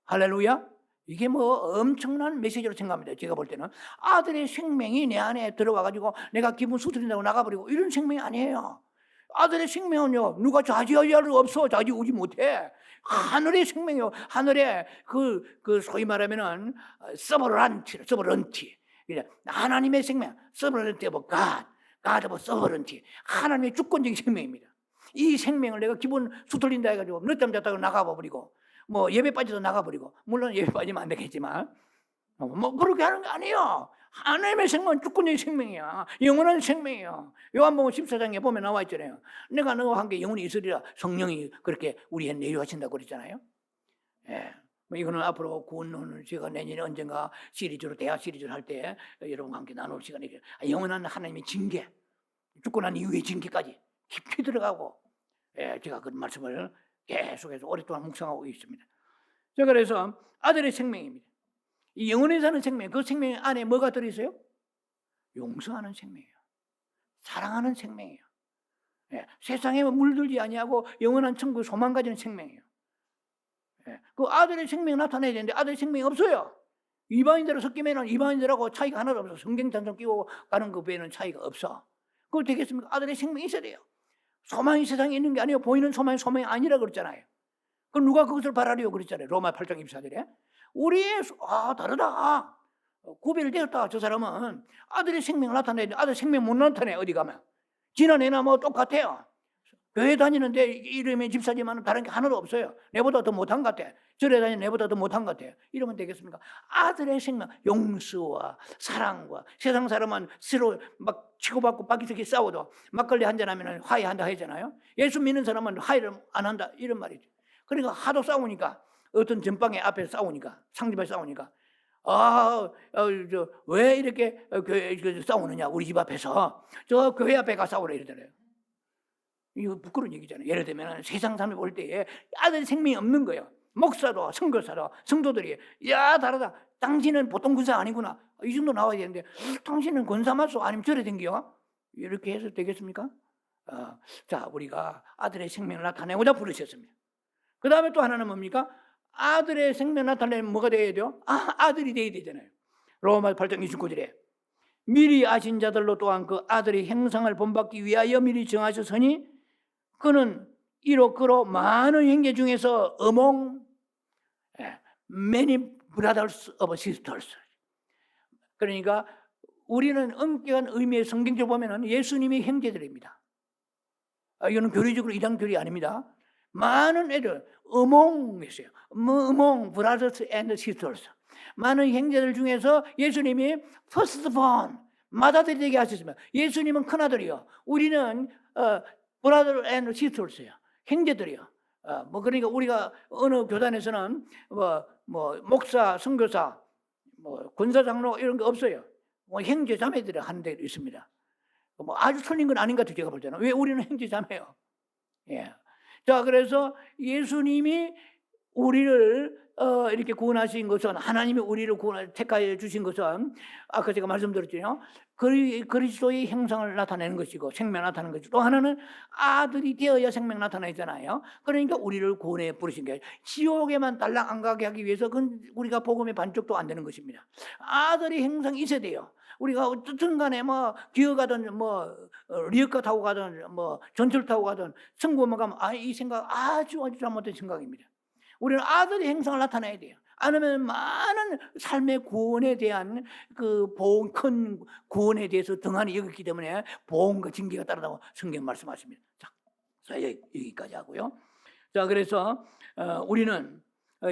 할렐루야. 이게 뭐 엄청난 메시지로 생각합니다. 제가 볼 때는 아들의 생명이 내 안에 들어와가지고 내가 기분 수틀린다고 나가버리고 이런 생명이 아니에요. 아들의 생명은요, 누가 좌지우지할 수 없어. 좌지우지 못해. 하늘의 생명이요. 하늘의 그 소위 말하면은 서버런티. 하나님의 생명, 서버런티 오브 갓, 갓 오브 서버런티. 하나님의 주권적인 생명입니다. 이 생명을 내가 기분 수틀린다 해가지고 늦잠 잤다고 나가버리고 뭐 예배 빠져도 나가버리고, 물론 예배 빠지면 안 되겠지만 뭐 그렇게 하는 게 아니에요. 하나님의 생명은 주권적인 생명이야. 영원한 생명이야. 요한복음 14장에 보면 나와 있잖아요. 내가 너와 함께 영원히 있으리라. 성령이 그렇게 우리에 내주하신다고 그랬잖아요. 예. 뭐 이거는 앞으로 구원론을 제가 내년에 언젠가 시리즈로 대학 시리즈를 할 때 여러분과 함께 나눌 시간이에요. 영원한 하나님의 징계, 주권한 이후의 징계까지 깊이 들어가고, 예, 제가 그 말씀을 계속해서 오랫동안 묵상하고 있습니다. 자, 그래서 아들의 생명입니다. 이 영원히 사는 생명, 그 생명 안에 뭐가 들어있어요? 용서하는 생명이에요. 사랑하는 생명이에요. 예, 세상에 물들지 아니하고 영원한 천국 소망 가지는 생명이에요. 예, 그 아들의 생명 나타내야 되는데 아들의 생명이 없어요. 이방인들하고 섞이면 이방인들하고 차이가 하나도 없어. 성경 단속 끼고 가는 그 외에는 차이가 없어. 그거 되겠습니까? 아들의 생명이 있어야 돼요. 소망이 세상에 있는 게 아니에요. 보이는 소망이 아니라 그랬잖아요. 그럼 누가 그것을 바라리요 그랬잖아요. 로마 8장 24절에. 우리의 다르다. 구별되었다. 저 사람은 아들의 생명을 나타내야 돼. 아들 생명 못 나타내. 어디 가면. 지난해나 뭐 똑같아요. 교회 다니는데 이름의 집사지만 다른 게 하나도 없어요. 내보다 더 못한 것 같아. 절에 다니는 내보다 더 못한 것 같아요. 이러면 되겠습니까? 아들의 생명, 용서와 사랑과, 세상 사람은 서로 막 치고받고 바퀴석에 싸워도 막걸리 한잔하면 화해한다 하잖아요. 예수 믿는 사람은 화해를 안 한다 이런 말이죠. 그러니까 하도 싸우니까, 어떤 전방에 앞에서 싸우니까, 상집에 싸우니까, 왜 이렇게 교회 싸우느냐, 우리 집 앞에서. 저 교회 앞에 가 싸우라 이러잖아요. 이거 부끄러운 얘기잖아요. 예를 들면 세상 사람이 볼 때에 아들 생명이 없는 거예요. 목사도 선교사도 성도들이, 야 다르다. 당신은 보통 군사 아니구나. 이 정도 나와야 되는데 당신은 권사 맞소 아니면 절에 댕겨? 이렇게 해서 되겠습니까? 자, 우리가 아들의 생명을 나타내고자 부르셨습니다. 그 다음에 또 하나는 뭡니까? 아들의 생명 나타내면 뭐가 돼야 돼요? 아들이 돼야 되잖아요. 로마 8장 29절에 미리 아신 자들로 또한 그 아들의 형상을 본받기 위하여 미리 정하셨으니 그는 이로 그로 많은 형제 중에서 many brothers of sisters. 그러니까 우리는 엄격한 의미의 성경적으로 보면은 예수님이 형제들입니다. 이거는 교리적으로 이단 교리 아닙니다. 많은 애들, 어몽이었어요. 어몽, brothers and sisters. 많은 형제들 중에서 예수님이 first born, 맏아들이 되게 하셨습니다. 예수님은 큰아들이요. 우리는 brother and sisters예요. 형제들이요. 그러니까 우리가 어느 교단에서는 목사, 선교사, 권사장로 이런 거 없어요. 형제 자매들이 하는 데 있습니다. 아주 틀린 건 아닌 것 같아요. 제가 볼 때는. 왜 우리는 형제 자매요? 예. 자, 그래서 예수님이 우리를 이렇게 구원하신 것은, 하나님이 우리를 택하여 주신 것은 아까 제가 말씀드렸죠. 그리스도의 형상을 나타내는 것이고 생명 나타내는 것이고, 또 하나는 아들이 되어야 생명 나타내잖아요. 그러니까 우리를 구원해 부르신 게 지옥에만 달랑 안 가게 하기 위해서 그건 우리가 복음의 반쪽도 안 되는 것입니다. 아들의 형상이 있어야 돼요. 우리가 어떻든 간에 기어가든 리어카 타고 가든 전철 타고 가든 천국만 가면 이 생각 아주 잘못된 생각입니다. 우리는 아들의 형상을 나타내야 돼요. 아니면 많은 삶의 구원에 대한 그 보험, 큰 구원에 대해서 등한히 여겼기 때문에 보험과 징계가 따르다고 성경 말씀하십니다. 자, 여기까지 하고요. 자, 그래서 우리는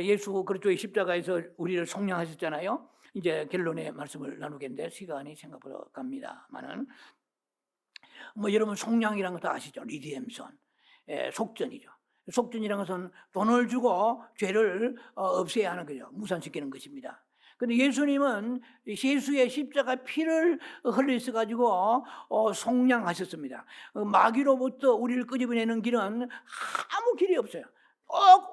예수 그리스도의 십자가에서 우리를 속량하셨잖아요. 이제 결론의 말씀을 나누겠는데 시간이 생각보다 갑니다만은 여러분 속량이라는 거 다 아시죠? 리디엠션, 속전이죠. 속전이라는 것은 돈을 주고 죄를 없애야 하는 거죠. 무산시키는 것입니다. 그런데 예수님은 예수의 십자가 피를 흘리셔 가지고 속량하셨습니다. 마귀로부터 우리를 끄집어내는 길은 아무 길이 없어요.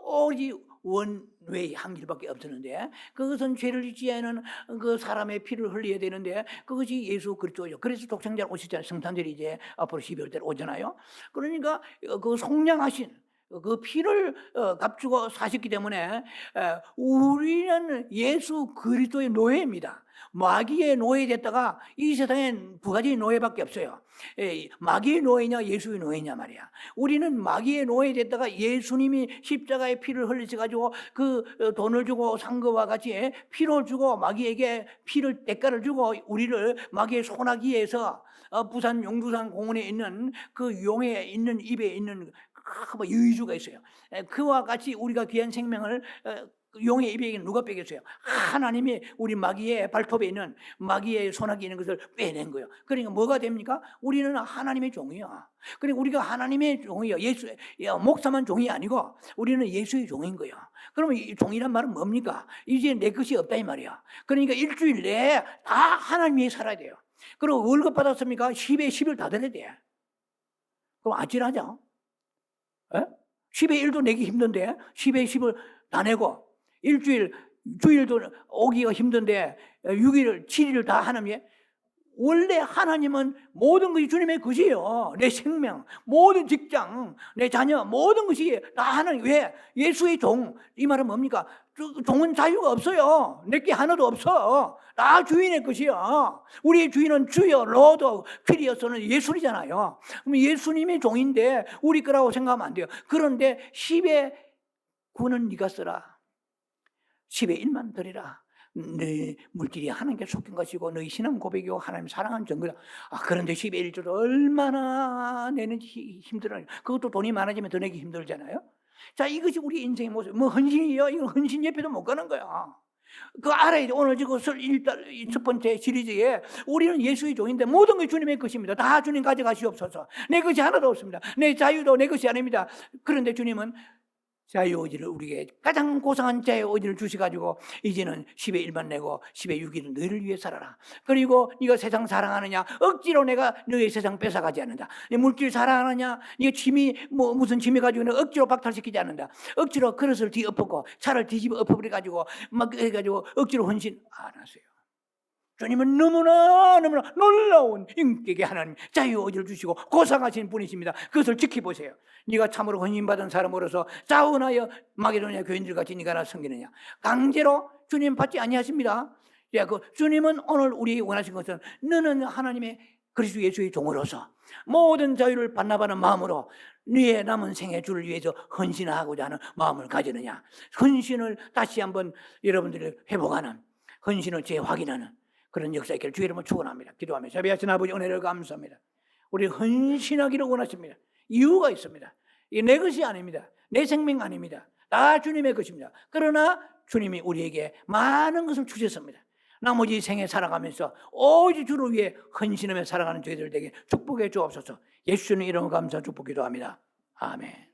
오직 원웨이, 한 길밖에 없었는데 그것은 죄를 짓지 않은 그 사람의 피를 흘려야 되는데 그것이 예수 그리스도죠. 그래서 독생자 오시잖아요. 성탄절이 이제 앞으로 12월 달 오잖아요. 그러니까 그 속량하신 그 피를 값주고 사셨기 때문에 우리는 예수 그리스도의 노예입니다. 마귀의 노예됐다가 이 세상엔 두 가지 노예밖에 없어요. 마귀의 노예냐 예수의 노예냐 말이야. 우리는 마귀의 노예됐다가 예수님이 십자가에 피를 흘리셔가지고 그 돈을 주고 산 것과 같이 피를 주고 마귀에게 피를 대가를 주고 우리를 마귀의 손아귀에서 부산 용두산 공원에 있는 그 용에 있는 입에 있는 유의주가 있어요. 그와 같이 우리가 귀한 생명을 용의 입에 누가 빼겠어요? 하나님이 우리 마귀의 발톱에 있는 마귀의 손아귀에 있는 것을 빼낸 거예요. 그러니까 뭐가 됩니까? 우리는 하나님의 종이야. 그러니까 우리가 하나님의 종이야. 목사만 종이 아니고 우리는 예수의 종인 거예요. 그러면 이 종이란 말은 뭡니까? 이제 내 것이 없다 이 말이야. 그러니까 일주일 내에 다 하나님 위해 살아야 돼요. 그리고 월급 받았습니까? 10에 10을 다 드려야 돼. 그럼 아찔하죠? 10에 1도 내기 힘든데 10에 10을 다 내고 주일도 오기가 힘든데 6일, 7일을 다 하나님의 원래 하나님은 모든 것이 주님의 것이에요. 내 생명, 모든 직장, 내 자녀, 모든 것이 다 하나님. 왜? 예수의 종. 이 말은 뭡니까? 종은 자유가 없어요. 내게 하나도 없어. 다 주인의 것이야. 우리의 주인은 주여, 로드, 퀴리어스는 예술이잖아요. 그럼 예수님의 종인데 우리 거라고 생각하면 안 돼요. 그런데 10의 9는 네가 써라. 10의 1만 드리라. 네 물질이 하나님께 속한 것이고 너희 신앙 고백이고 하나님 사랑하는 증거다. 그런데 10의 1조를 얼마나 내는지 힘들어요. 그것도 돈이 많아지면 더 내기 힘들잖아요. 자, 이것이 우리 인생의 모습. 헌신이요? 이건 헌신 옆에도 못 가는 거야. 그거 알아야 돼. 오늘 지금 첫 번째 시리즈에 우리는 예수의 종인데 모든 것이 주님의 것입니다. 다 주님 가져가시옵소서. 내 것이 하나도 없습니다. 내 자유도 내 것이 아닙니다. 그런데 주님은 자유의지를 우리에게 가장 고상한 자유의지를 주셔가지고 이제는 10의 1만 내고 10의 6일은 너희를 위해 살아라. 그리고 네가 세상 사랑하느냐? 억지로 내가 너희 세상 뺏어가지 않는다. 네 물질 사랑하느냐? 네가 취미 무슨 취미 가지고 내가 억지로 박탈시키지 않는다. 억지로 그릇을 뒤엎고 차를 뒤집어 엎어버려가지고 막 해가지고 억지로 헌신 안 하세요. 주님은 너무나 놀라운 인격의 하나님, 자유의지를 주시고 고상하신 분이십니다. 그것을 지켜보세요. 네가 참으로 헌신받은 사람으로서 자원하여 마게도냐 교인들같이 네가 나 섬기느냐. 강제로 주님 받지 아니하십니다. 주님은 오늘 우리에게 원하신 것은 너는 하나님의 그리스도 예수의 종으로서 모든 자유를 반납하는 마음으로 네의 남은 생애 주를 위해서 헌신하고자 하는 마음을 가지느냐. 헌신을 다시 한번 여러분들이 회복하는, 헌신을 재확인하는 그런 역사 있기를 주의 이름으로 축원합니다. 기도하며 자비하신 아버지 은혜를 감사합니다. 우리 헌신하기를 원하십니다. 이유가 있습니다. 이게 내 것이 아닙니다. 내 생명 아닙니다. 다 주님의 것입니다. 그러나 주님이 우리에게 많은 것을 주셨습니다. 나머지 생에 살아가면서 오직 주를 위해 헌신하며 살아가는 저희들 되게 축복해 주옵소서. 예수님 이름으로 감사 축복 기도합니다. 아멘.